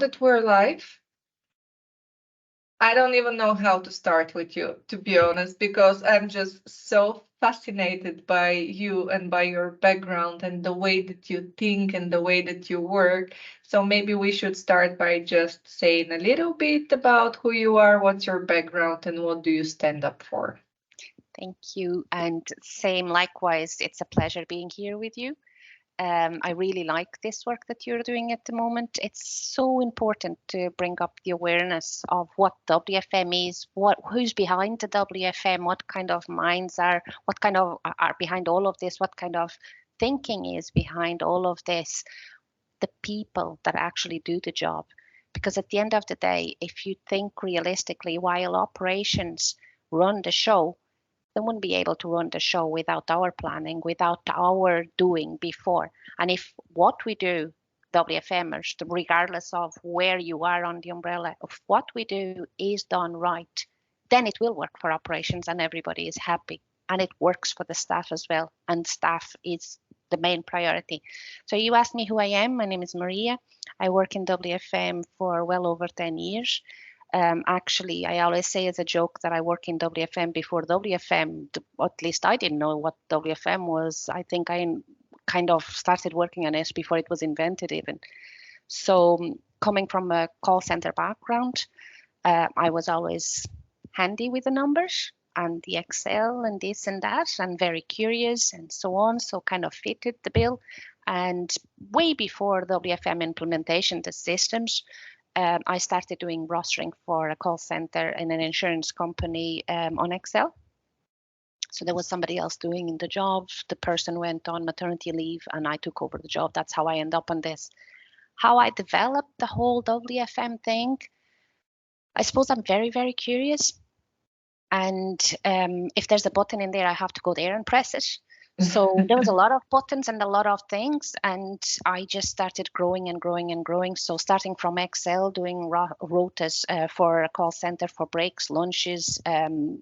that we're live. I don't even know how to start with you, to be honest, because I'm just so fascinated by you and by your background and the way that you think and the way that you work. So maybe we should start by just saying a little bit about who you are, what's your background, and what do you stand up for? Thank you. And same likewise, it's a pleasure being here with you. I really like this work that you're doing at the moment. It's so important to bring up the awareness of what WFM is, who's behind the WFM, what kind of minds what kind of are behind all of this, what kind of thinking is behind all of this, the people that actually do the job. Because at the end of the day, if you think realistically, while operations run the show, they wouldn't be able to run the show without our planning, without our doing before. And if what we do, WFMers, regardless of where you are on the umbrella, if what we do is done right, then it will work for operations and everybody is happy. And it works for the staff as well. And staff is the main priority. So you asked me who I am. My name is Maria. I work in WFM for well over 10 years. Actually, I always say as a joke that I work in WFM before WFM. At least I didn't know what WFM was. I think I kind of started working on it before it was invented even. So coming from a call center background, I was always handy with the numbers and the Excel and this and that, and very curious and so on. So kind of fitted the bill. And way before WFM implementation, the systems, I started doing rostering for a call center in an insurance company on Excel. So there was somebody else doing the job. The person went on maternity leave and I took over the job. That's how I end up on this. How I developed the whole WFM thing, I suppose I'm very, very curious. And if there's a button in there, I have to go there and press it. So there was a lot of buttons and a lot of things, and I just started growing and growing and growing. So starting from Excel, doing rotas for a call center for breaks, lunches, time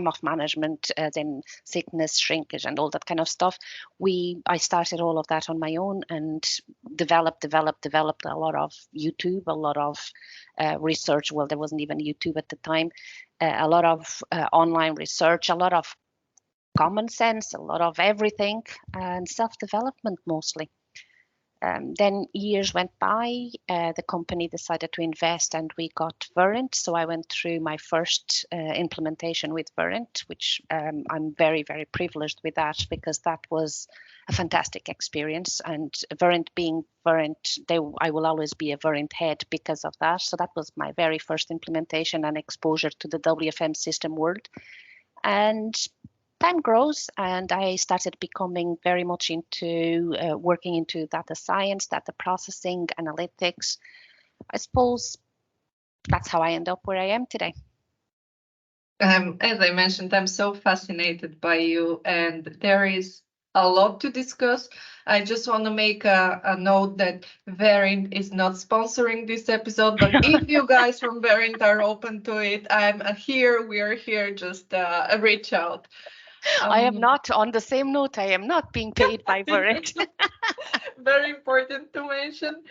off management, then sickness, shrinkage, and all that kind of stuff. I started all of that on my own and developed a lot of YouTube, a lot of research. Well, there wasn't even YouTube at the time. A lot of online research, a lot of common sense, a lot of everything, and self-development mostly. Then years went by, the company decided to invest and we got Verint. So I went through my first implementation with Verint, which I'm very, very privileged with that because that was a fantastic experience. And Verint being Verint, I will always be a Verint head because of that. So that was my very first implementation and exposure to the WFM system world. And time grows and I started becoming very much into working into data science, data processing, analytics. I suppose that's how I end up where I am today. As I mentioned, I'm so fascinated by you, and there is a lot to discuss. I just want to make a note that Verint is not sponsoring this episode, but if you guys from Verint are open to it, I'm here. We are here. Just reach out. I am not, on the same note, I am not being paid by Verint. Very important to mention.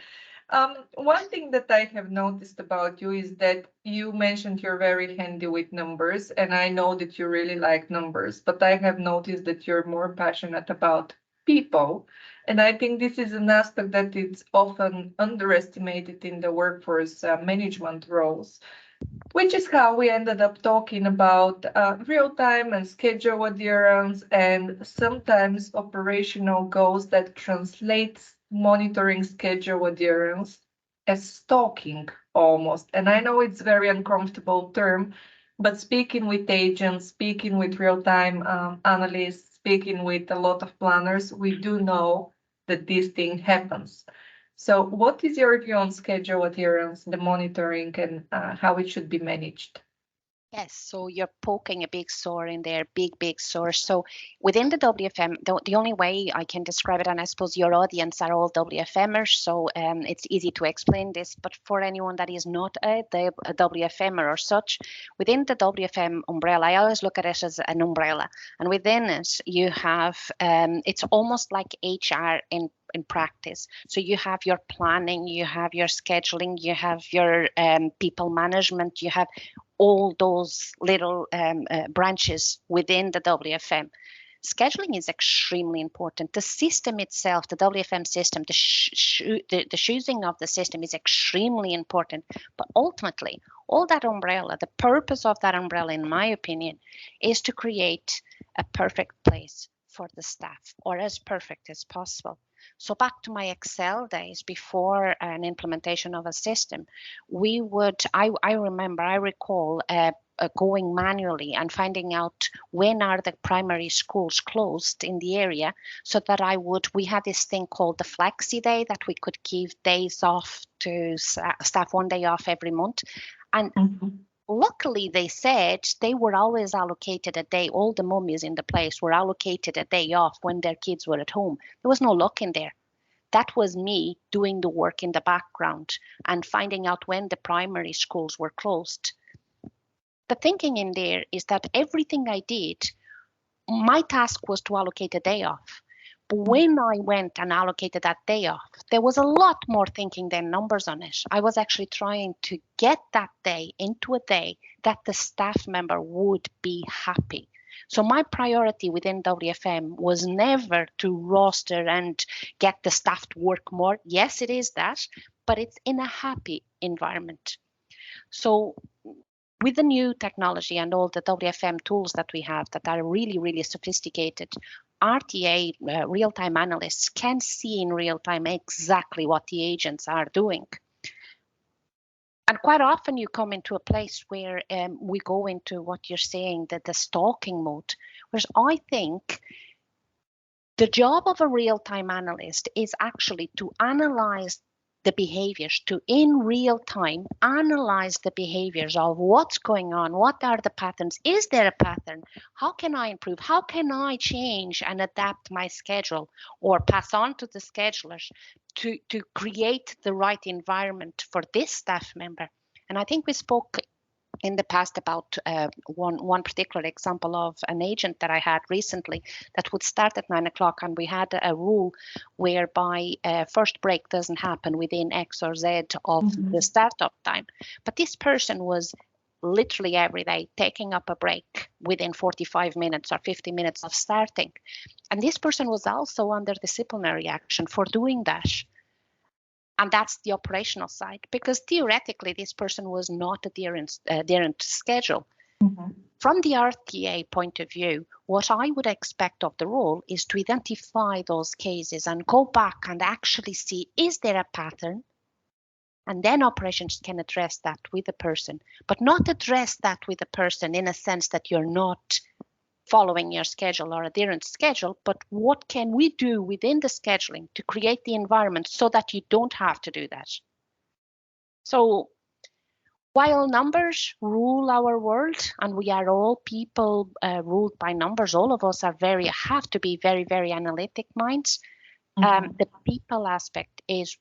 One thing that I have noticed about you is that you mentioned you're very handy with numbers, and I know that you really like numbers, but I have noticed that you're more passionate about people. And I think this is an aspect that is often underestimated in the workforce management roles, which is how we ended up talking about real-time and schedule adherence and sometimes operational goals that translates monitoring schedule adherence as stalking almost. And I know it's a very uncomfortable term, but speaking with agents, speaking with real-time analysts, speaking with a lot of planners, we do know that this thing happens. So what is your view on schedule adherence, the monitoring, and how it should be managed? Yes, so you're poking a big sore in there, big sore. So within the WFM, the only way I can describe it, and I suppose your audience are all WFMers, so it's easy to explain this, but for anyone that is not a WFMer or such, within the WFM umbrella, I always look at it as an umbrella, and within it, you have, it's almost like HR in practice. So you have your planning, you have your scheduling, you have your people management, you have all those little branches within the WFM. Scheduling is extremely important. The system itself, the WFM system, the choosing of the system is extremely important. But ultimately, all that umbrella, the purpose of that umbrella, in my opinion, is to create a perfect place for the staff, or as perfect as possible. So back to my Excel days before an implementation of a system, I recall going manually and finding out when are the primary schools closed in the area, so that we had this thing called the flexi day, that we could give days off to staff, 1 day off every month. And luckily, they said they were always allocated a day. All the mummies in the place were allocated a day off when their kids were at home. There was no luck in there. That was me doing the work in the background and finding out when the primary schools were closed. The thinking in there is that everything I did, my task was to allocate a day off. But when I went and allocated that day off, there was a lot more thinking than numbers on it. I was actually trying to get that day into a day that the staff member would be happy. So my priority within WFM was never to roster and get the staff to work more. Yes, it is that, but it's in a happy environment. So with the new technology and all the WFM tools that we have that are really, really sophisticated, RTA, real-time analysts, can see in real time exactly what the agents are doing. And quite often you come into a place where we go into what you're saying, that the stalking mode, whereas I think the job of a real-time analyst is actually to analyze the behaviors, to in real time analyze the behaviors of what's going on, what are the patterns, is there a pattern, how can I improve, how can I change and adapt my schedule or pass on to the schedulers to create the right environment for this staff member. And I think we spoke in the past about one particular example of an agent that I had recently that would start at 9 o'clock, and we had a rule whereby first break doesn't happen within X or Z of the startup time. But this person was literally every day taking up a break within 45 minutes or 50 minutes of starting. And this person was also under disciplinary action for doing that. And that's the operational side, because theoretically, this person was not adherent to schedule. From the RTA point of view, what I would expect of the role is to identify those cases and go back and actually see, is there a pattern? And then operations can address that with the person, but not address that with the person in a sense that you're not following your schedule or adherent schedule, but what can we do within the scheduling to create the environment so that you don't have to do that? So while numbers rule our world and we are all people ruled by numbers, all of us have to be very, very analytic minds. The people aspect is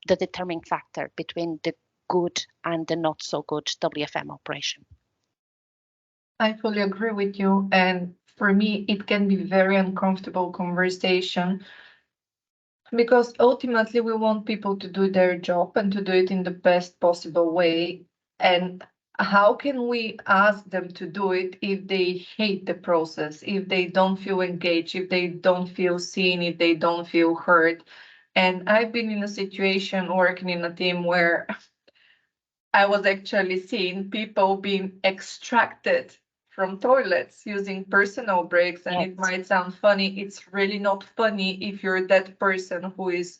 the determining factor between the good and the not so good WFM operation. I fully agree with you. And for me, it can be very uncomfortable conversation because ultimately we want people to do their job and to do it in the best possible way. And how can we ask them to do it if they hate the process, if they don't feel engaged, if they don't feel seen, if they don't feel heard? And I've been in a situation working in a team where I was actually seeing people being extracted from toilets using personal breaks. And it might sound funny. It's really not funny if you're that person who is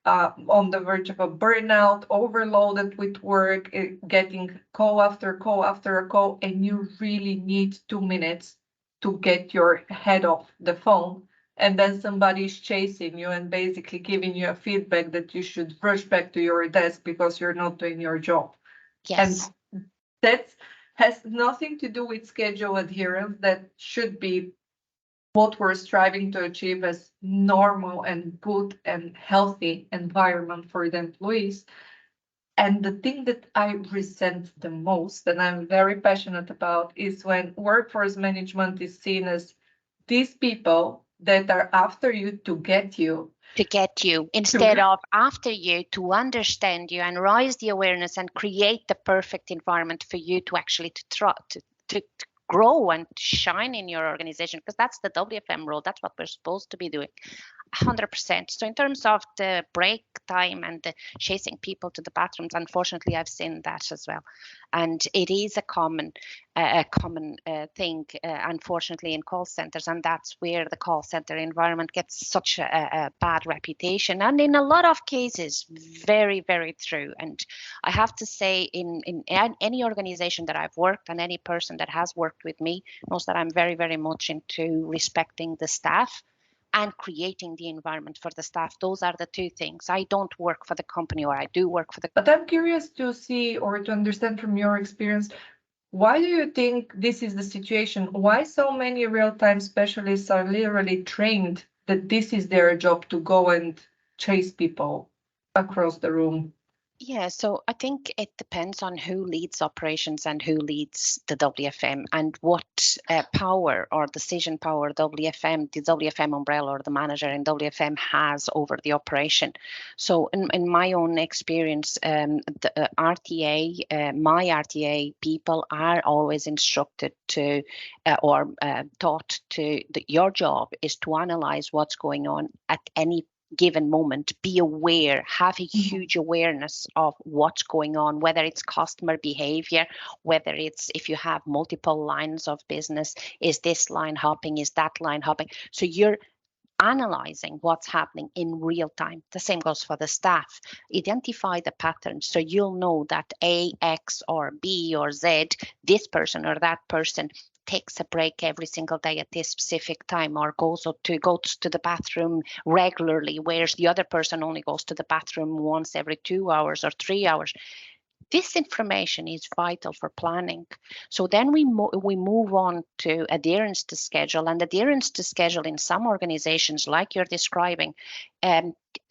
on the verge of a burnout, overloaded with work, getting call after call after call, and you really need 2 minutes to get your head off the phone. And then somebody's chasing you and basically giving you a feedback that you should rush back to your desk because you're not doing your job. Yes. And that has nothing to do with schedule adherence. That should be what we're striving to achieve as normal and good and healthy environment for the employees. And the thing that I resent the most and I'm very passionate about is when workforce management is seen as these people that are after you to get you. to get you instead of after you, to understand you and raise the awareness and create the perfect environment for you to actually to grow and shine in your organization, because that's the WFM role. That's what we're supposed to be doing. 100%. So in terms of the break time and the chasing people to the bathrooms, unfortunately, I've seen that as well, and it is a common thing, unfortunately, in call centers, and that's where the call center environment gets such a bad reputation, and in a lot of cases, very, very true. And I have to say, in any organization that I've worked, and any person that has worked with me knows that I'm very, very much into respecting the staff and creating the environment for the staff. Those are the two things. I don't work for the company, or I do work for the. But I'm curious to see or to understand from your experience, why do you think this is the situation? Why so many real-time specialists are literally trained that this is their job to go and chase people across the room? Yeah, so I think it depends on who leads operations and who leads the WFM, and what power or decision power the WFM umbrella or the manager in WFM has over the operation. So in my own experience, the my RTA people are always instructed to or taught to that your job is to analyze what's going on at any given moment, be aware, have a huge awareness of what's going on, whether it's customer behavior, whether it's if you have multiple lines of business, is this line hopping, is that line hopping? So you're analyzing what's happening in real time. The same goes for the staff. Identify the patterns so you'll know that A, X, or B, or Z, this person or that person takes a break every single day at this specific time, or goes to the bathroom regularly, whereas the other person only goes to the bathroom once every 2 hours or 3 hours. This information is vital for planning. So then we move on to adherence to schedule, and adherence to schedule in some organizations, like you're describing,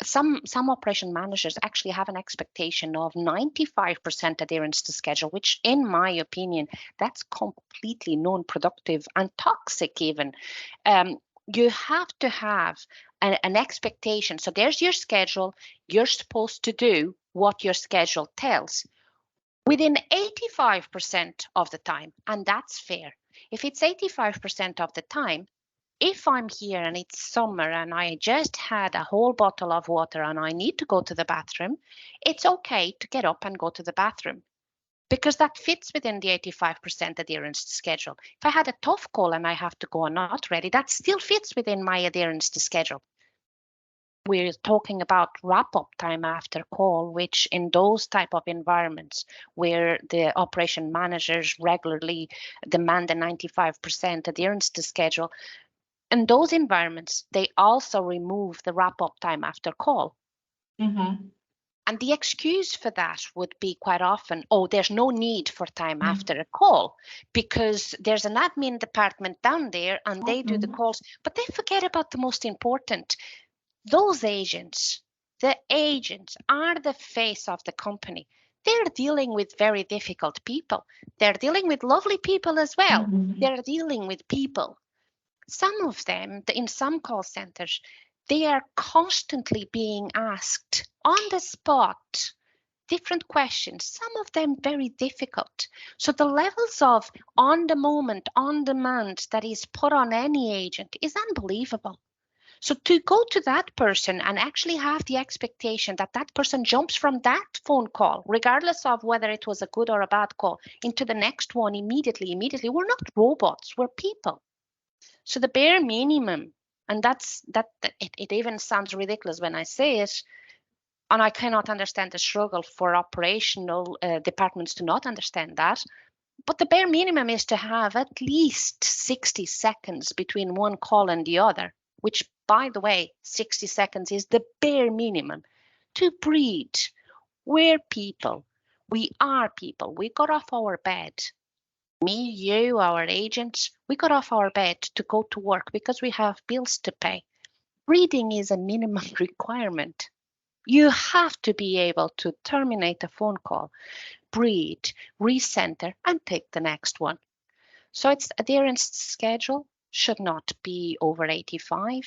some operation managers actually have an expectation of 95% adherence to schedule, which, in my opinion, that's completely non-productive and toxic even. You have to have an expectation. So there's your schedule. You're supposed to do what your schedule tells within 85% of the time, and that's fair. If it's 85% of the time, if I'm here and it's summer and I just had a whole bottle of water and I need to go to the bathroom, it's okay to get up and go to the bathroom, because that fits within the 85% adherence to schedule. If I had a tough call and I have to go and not ready, that still fits within my adherence to schedule. We're talking about wrap-up time after call, which in those type of environments where the operation managers regularly demand a 95% adherence to schedule, in those environments, they also remove the wrap-up time after call. Mm-hmm. And the excuse for that would be quite often, oh, there's no need for time after a call because there's an admin department down there and they do the calls, but they forget about the most important. Those agents, the agents are the face of the company. They're dealing with very difficult people. They're dealing with lovely people as well. They're dealing with people. Some of them, in some call centers, they are constantly being asked on the spot different questions, some of them very difficult. So the levels of on the moment, on demand that is put on any agent is unbelievable. So to go to that person and actually have the expectation that that person jumps from that phone call, regardless of whether it was a good or a bad call, into the next one immediately, we're not robots, we're people. So the bare minimum, and it even sounds ridiculous when I say it, and I cannot understand the struggle for operational departments to not understand that. But the bare minimum is to have at least 60 seconds between one call and the other, which, by the way, 60 seconds is the bare minimum to breathe. We're people. We are people. We got off our bed. Me, you, our agents, we got off our bed to go to work because we have bills to pay. Breathing is a minimum requirement. You have to be able to terminate a phone call, breathe, recenter, and take the next one. So its adherence schedule should not be over 85.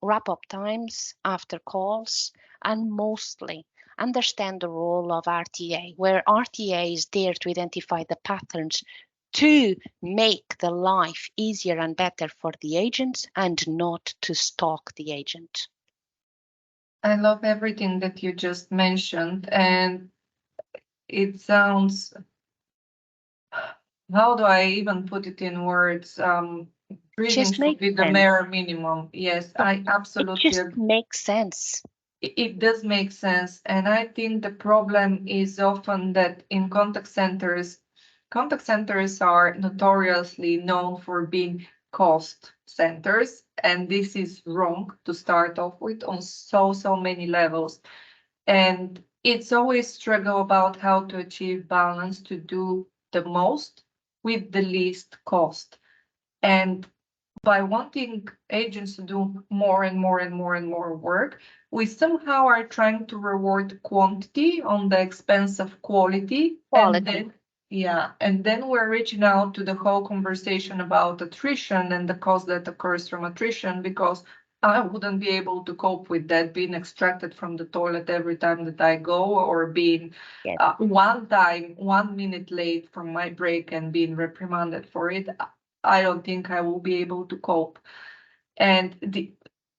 wrap-up times after calls, and mostly understand the role of RTA, where RTA is there to identify the patterns to make the life easier and better for the agents and not to stalk the agent. I love everything that you just mentioned, and it sounds, how do I even put it in words? Breathing Just should makes be the sense. bare minimum. Yes, Yeah, I it absolutely just agree. makes sense. It does make sense. And I think the problem is often that in contact centers are notoriously known for being cost centers. And this is wrong to start off with on so many levels. And it's always struggle about how to achieve balance to do the most with the least cost. And by wanting agents to do more and more and more and more work, we somehow are trying to reward quantity on the expense of quality. And Quality. then, yeah, and then we're reaching out to the whole conversation about attrition and the cost that occurs from attrition, because I wouldn't be able to cope with that being extracted from the toilet every time that I go, or being Yes. one time, 1 minute late from my break and being reprimanded for it. I don't think I will be able to cope. And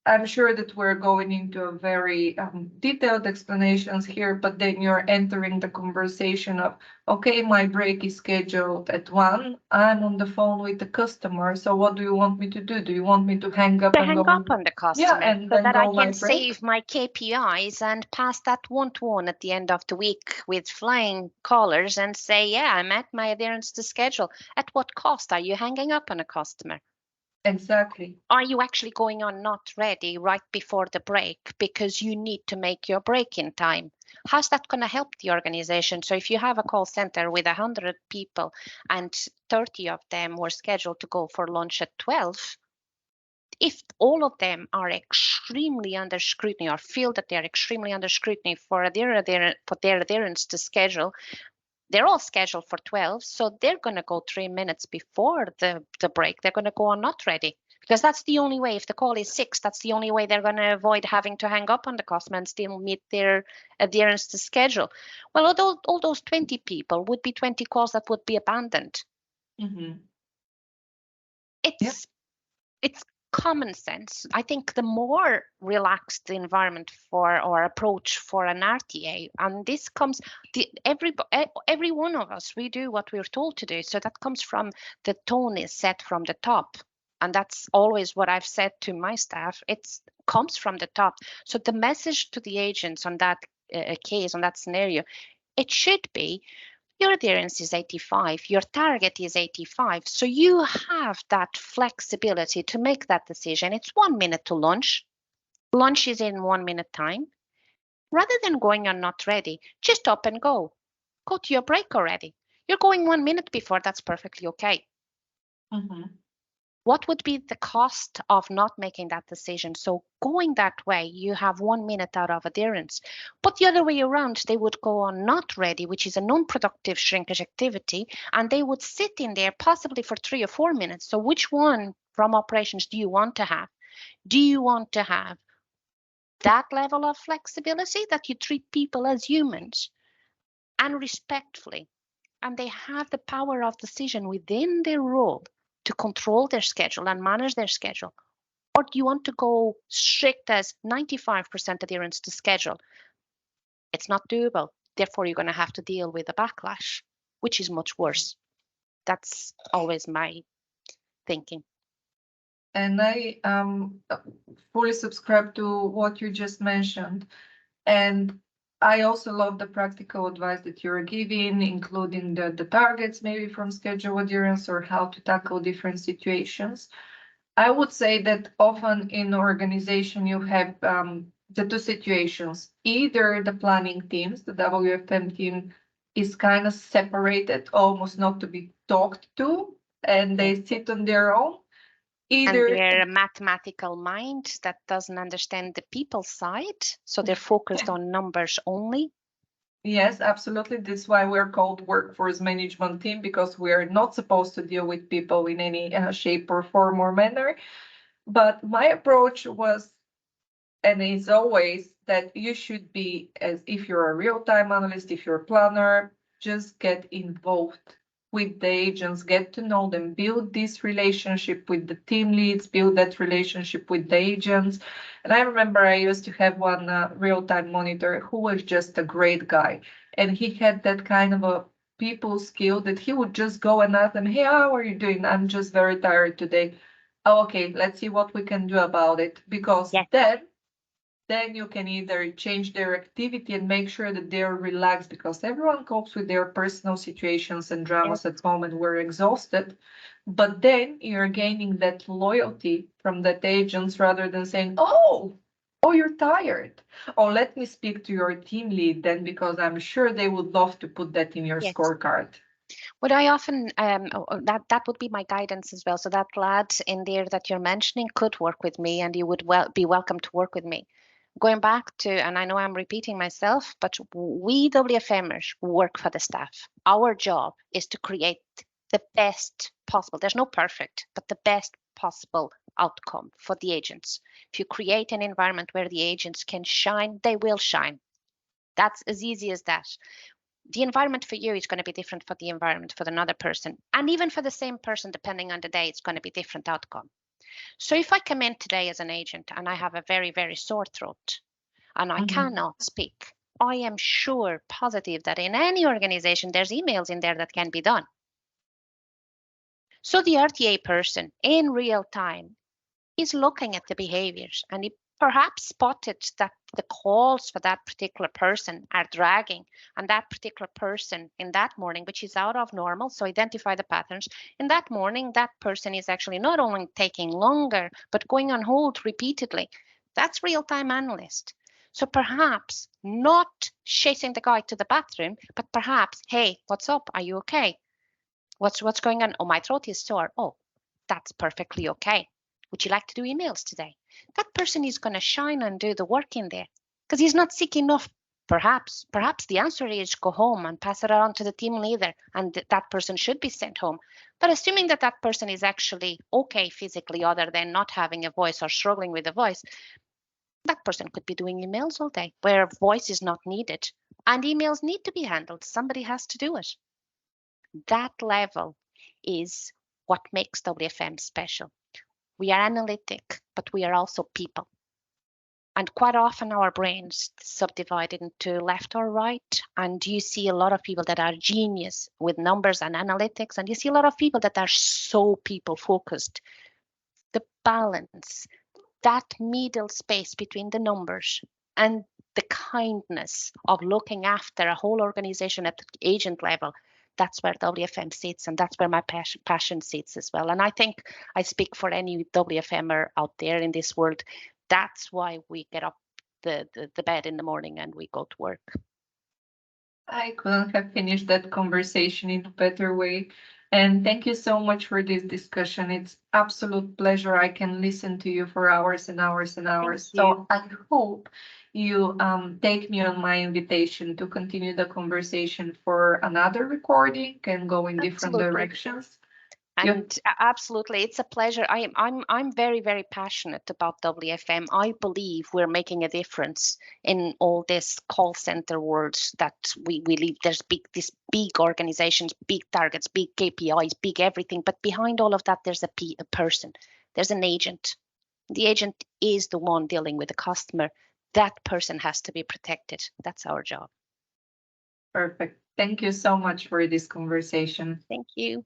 I'm sure that we're going into a very detailed explanations here, but then you're entering the conversation of, okay, my break is scheduled at 1. I'm on the phone with the customer. So what do you want me to do? Do you want me to hang up To and hang go? up on the Yeah, customer and so then that I go my can break? save my KPIs and pass that one-to-one at the end of the week with flying colors and say, yeah, I met my adherence to schedule. At what cost are you hanging up on a customer? Exactly. Are you actually going on not ready right before the break because you need to make your break in time? How's that going to help the organization? So if you have a call center with 100 people and 30 of them were scheduled to go for lunch at 12, if all of them are extremely under scrutiny or feel that they're extremely under scrutiny for their adherence to schedule, they're all scheduled for 12, so they're going to go 3 minutes before the break. They're going to go on not ready, because that's the only way. If the call is 6, that's the only way they're going to avoid having to hang up on the customer and still meet their adherence to schedule. Well, all those 20 people would be 20 calls that would be abandoned. Mm-hmm. Yeah. It's common sense. I think the more relaxed the environment for or approach for an RTA, and this comes every one of us, we do what we're told to do. So that comes from the tone is set from the top. And that's always what I've said to my staff. It comes from the top. So the message to the agents on that case, on that scenario, it should be your adherence is 85, your target is 85. So you have that flexibility to make that decision. It's 1 minute to lunch. Lunch is in 1 minute time. Rather than going on not ready, just up and go. Go to your break already. You're going 1 minute before, that's perfectly okay. Mm-hmm. What would be the cost of not making that decision? So going that way, you have 1 minute out of adherence. But the other way around, they would go on not ready, which is a non-productive shrinkage activity, and they would sit in there possibly for 3 or 4 minutes. So which one from operations do you want to have? Do you want to have that level of flexibility that you treat people as humans and respectfully, and they have the power of decision within their role to control their schedule and manage their schedule? Or do you want to go strict as 95% adherence to schedule? It's not doable. Therefore, you're going to have to deal with a backlash, which is much worse. That's always my thinking. And I fully subscribe to what you just mentioned. And I also love the practical advice that you're giving, including the targets maybe from schedule adherence or how to tackle different situations. I would say that often in organization you have the two situations. Either the planning teams, the WFM team, is kind of separated, almost not to be talked to, and Yeah. they sit on their own. And Either they're a mathematical mind that doesn't understand the people side. So they're focused on numbers only. Yes, absolutely. This is why we're called workforce management team, because we're not supposed to deal with people in any shape or form or manner. But my approach was and it's always that you should be, as if you're a real-time analyst, if you're a planner, just get involved with the agents, get to know them, build this relationship with the team leads, build that relationship with the agents. And I remember I used to have one real-time monitor who was just a great guy, and he had that kind of a people skill that he would just go and ask them, hey, how are you doing? I'm just very tired today. Oh, okay, let's see what we can do about it. Because Yes, then you can either change their activity and make sure that they're relaxed, because everyone copes with their personal situations and yes, dramas at home and we're exhausted. But then you're gaining that loyalty from that agents rather than saying, oh, you're tired. Oh, let me speak to your team lead then, because I'm sure they would love to put that in your yes. scorecard. What I often that would be my guidance as well. So that lad in there that you're mentioning could work with me, and you would be welcome to work with me. Going back to, and I know I'm repeating myself, but we WFMers work for the staff. Our job is to create the best possible. There's no perfect, but the best possible outcome for the agents. If you create an environment where the agents can shine, they will shine. That's as easy as that. The environment for you is going to be different for the environment for another person, and even for the same person, depending on the day, it's going to be different outcome. So if I come in today as an agent and I have a very, very sore throat and I Mhm. cannot speak, I am sure positive that in any organization there's emails in there that can be done. So the RTA person in real time is looking at the behaviors, and he perhaps spotted that the calls for that particular person are dragging, and that particular person in that morning, which is out of normal, so identify the patterns. In that morning, that person is actually not only taking longer but going on hold repeatedly. That's real-time analyst. So perhaps not chasing the guy to the bathroom, but perhaps, hey, what's up, are you okay? What's going on? Oh, my throat is sore. Oh, that's perfectly okay. Would you like to do emails today? That person is going to shine and do the work in there because he's not sick enough. Perhaps the answer is go home and pass it on to the team leader, and that person should be sent home. But assuming that that person is actually okay physically, other than not having a voice or struggling with a voice, that person could be doing emails all day where voice is not needed. And emails need to be handled. Somebody has to do it. That level is what makes WFM special. We are analytic, but we are also people. And quite often our brains subdivide into left or right. And you see a lot of people that are genius with numbers and analytics, and you see a lot of people that are so people focused. The balance, that middle space between the numbers and the kindness of looking after a whole organization at the agent level, that's where WFM sits, and that's where my passion sits as well. And I think I speak for any WFMer out there in this world. That's why we get up the bed in the morning and we go to work. I couldn't have finished that conversation in a better way. And thank you so much for this discussion. It's absolute pleasure. I can listen to you for hours and hours and Thank hours. you. So I hope you take me on my invitation to continue the conversation for another recording and go in different Absolutely. directions. You And absolutely, it's a pleasure. I'm very, very passionate about WFM. I believe we're making a difference in all this call center worlds that we live. There's these big organizations, big targets, big KPIs, big everything. But behind all of that, there's a person. There's an agent. The agent is the one dealing with the customer. That person has to be protected. That's our job. perfect. Thank you so much for this conversation. Thank you.